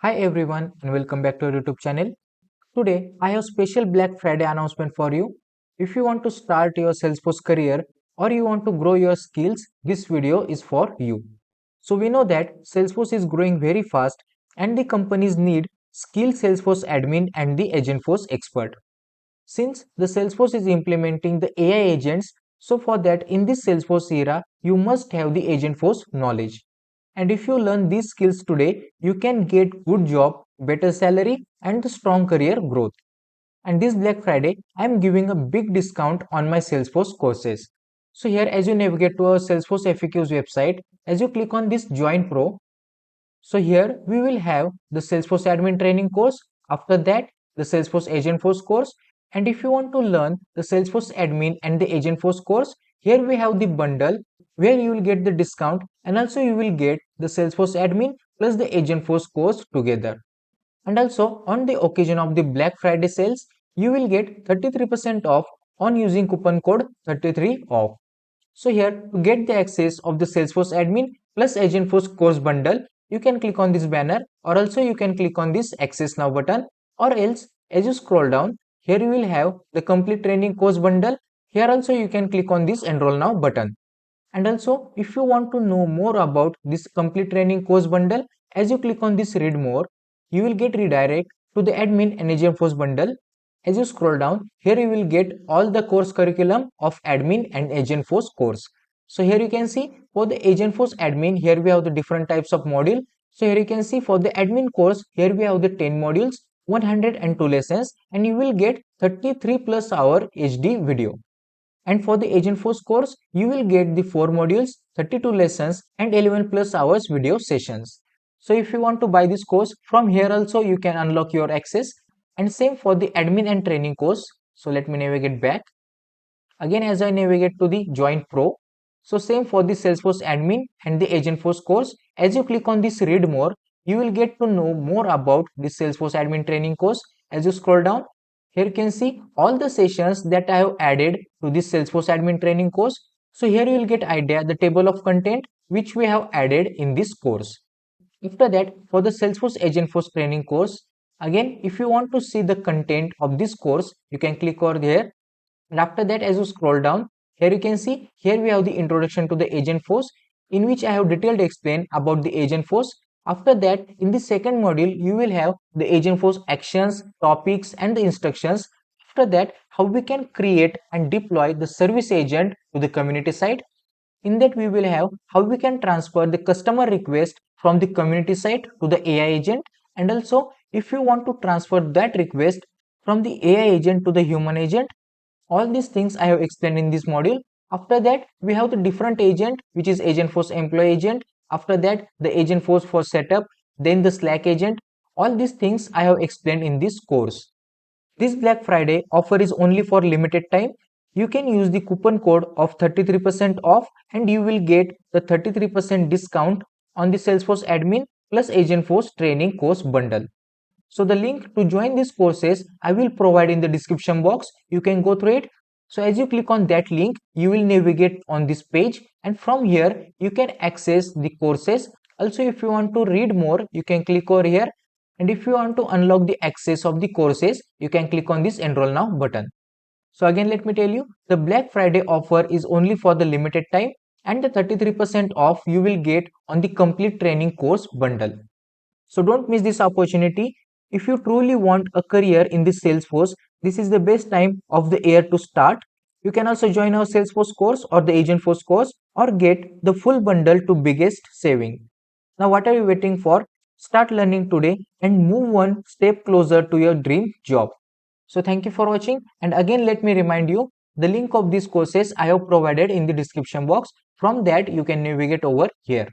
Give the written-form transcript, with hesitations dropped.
Hi everyone and welcome back to our YouTube channel. Today I have special Black Friday announcement for you. If you want to start your Salesforce career or you want to grow your skills, this video is for you. So we know that Salesforce is growing very fast and the companies need skilled Salesforce admin and the Agentforce expert. Since the Salesforce is implementing the AI agents, so for that in this Salesforce era, you must have the Agentforce knowledge. And if you learn these skills today, you can get good job, better salary and the strong career growth. And this Black Friday, I am giving a big discount on my Salesforce courses. So here as you navigate to our Salesforce FAQs website, as you click on this Join Pro, so here we will have the Salesforce admin training course. After that, the Salesforce Agentforce course. And if you want to learn the Salesforce admin and the Agentforce course, here we have the bundle where you will get the discount and also you will get the Salesforce admin plus the Agentforce course together. And also on the occasion of the Black Friday sales, you will get 33% off on using coupon code 33 off. So here to get the access of the Salesforce admin plus Agentforce course bundle, you can click on this banner or also you can click on this access now button, or else as you scroll down, here you will have the complete training course bundle. Here also you can click on this enroll now button. And also if you want to know more about this complete training course bundle, as you click on this read more, you will get redirect to the admin and Agentforce bundle. As you scroll down, here you will get all the course curriculum of admin and Agentforce course. So here you can see for the Agentforce admin, here we have the different types of module. So here you can see for the admin course, here we have the 10 modules, 102 lessons, and you will get 33 plus hour HD video. And for the Agentforce course, you will get the 4 modules, 32 lessons and 11 plus hours video sessions. So if you want to buy this course, from here also you can unlock your access. And same for the admin and training course. So let me navigate back. Again, as I navigate to the Join Pro. So same for the Salesforce admin and the Agentforce course. As you click on this read more, you will get to know more about the Salesforce admin training course. As you scroll down, here you can see all the sessions that I have added to this Salesforce admin training course. So here you will get idea the table of content which we have added in this course. After that, for the Salesforce Agentforce training course, again if you want to see the content of this course, you can click over there. And after that, as you scroll down, here you can see here we have the introduction to the Agentforce, in which I have detailed explained about the Agentforce. After that, in the second module, you will have the Agentforce actions, topics and the instructions. After that, how we can create and deploy the service agent to the community site. In that we will have how we can transfer the customer request from the community site to the AI agent, and also if you want to transfer that request from the AI agent to the human agent. All these things I have explained in this module. After that, we have the different agent, which is Agentforce employee agent. After that, the Agentforce for setup, then the Slack agent. All these things I have explained in this course. This Black Friday offer is only for limited time. You can use the coupon code of 33% off and you will get the 33% discount on the Salesforce admin plus Agentforce training course bundle. So the link to join these courses I will provide in the description box. You can go through it. So as you click on that link, you will navigate on this page and from here you can access the courses. Also, if you want to read more, you can click over here. And if you want to unlock the access of the courses, you can click on this enroll now button. So again, let me tell you, the Black Friday offer is only for the limited time and the 33% off you will get on the complete training course bundle. So don't miss this opportunity. If you truly want a career in this Salesforce, this is the best time of the year to start. You can also join our Salesforce course or the Agentforce course or get the full bundle to biggest saving. Now what are you waiting for? Start learning today and move one step closer to your dream job. So thank you for watching, and again let me remind you the link of these courses I have provided in the description box. From that you can navigate over here.